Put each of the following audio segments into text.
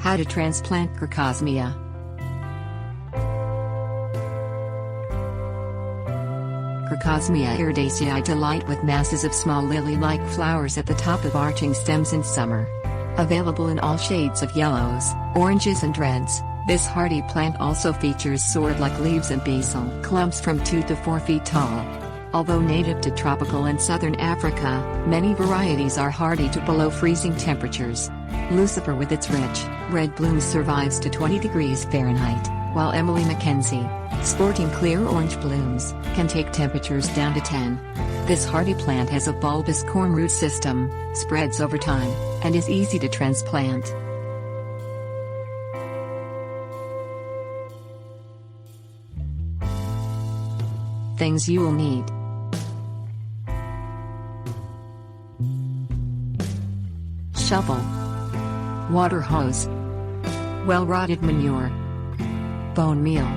How to transplant Crocosmia. Crocosmia iridaceae delight with masses of small lily-like flowers at the top of arching stems in summer. Available in all shades of yellows, oranges and reds, this hardy plant also features sword-like leaves and basal clumps from 2 to 4 feet tall. Although native to tropical and southern Africa, many varieties are hardy to below freezing temperatures. Lucifer with its rich, red blooms survives to 20 degrees Fahrenheit, while Emily Mackenzie, sporting clear orange blooms, can take temperatures down to 10. This hardy plant has a bulbous corm root system, spreads over time, and is easy to transplant. Things you will need: shovel, water hose, well-rotted manure, bone meal.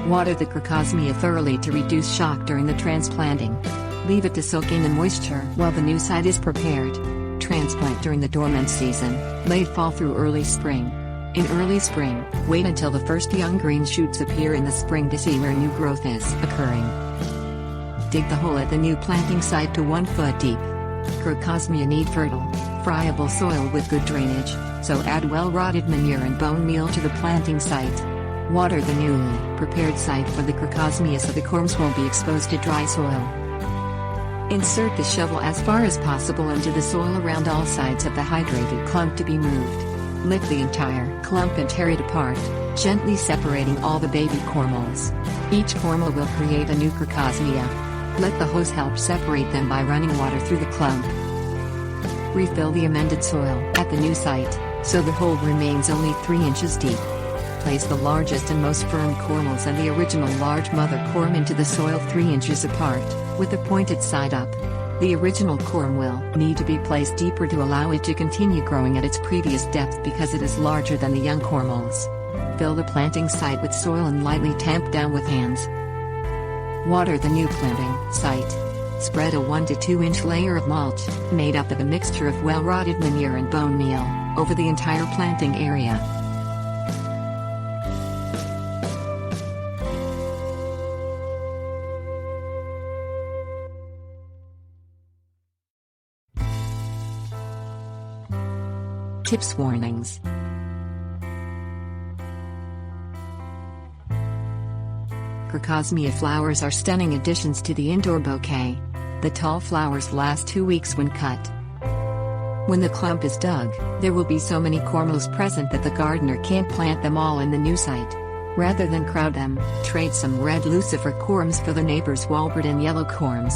Water the Crocosmia thoroughly to reduce shock during the transplanting. Leave it to soak in the moisture while the new site is prepared. Transplant during the dormant season, late fall through early spring. In early spring, wait until the first young green shoots appear in the spring to see where new growth is occurring. Dig the hole at the new planting site to 1 foot deep. Crocosmia need fertile, friable soil with good drainage, so add well-rotted manure and bone meal to the planting site. Water the newly prepared site for the Crocosmia so the corms won't be exposed to dry soil. Insert the shovel as far as possible into the soil around all sides of the hydrated clump to be moved. Lift the entire clump and tear it apart, gently separating all the baby cormals. Each cormal will create a new Crocosmia. Let the hose help separate them by running water through the clump. Refill the amended soil at the new site, so the hole remains only 3 inches deep. Place the largest and most firm cormals and the original large mother corm into the soil 3 inches apart, with the pointed side up. The original corm will need to be placed deeper to allow it to continue growing at its previous depth because it is larger than the young cormals. Fill the planting site with soil and lightly tamp down with hands. Water the new planting site. Spread a 1 to 2 inch layer of mulch, made up of a mixture of well-rotted manure and bone meal, over the entire planting area. Tips warnings. Crocosmia flowers are stunning additions to the indoor bouquet. The tall flowers last 2 weeks when cut. When the clump is dug, there will be so many cormals present that the gardener can't plant them all in the new site. Rather than crowd them, trade some red lucifer corms for the neighbor's Walbert and yellow corms.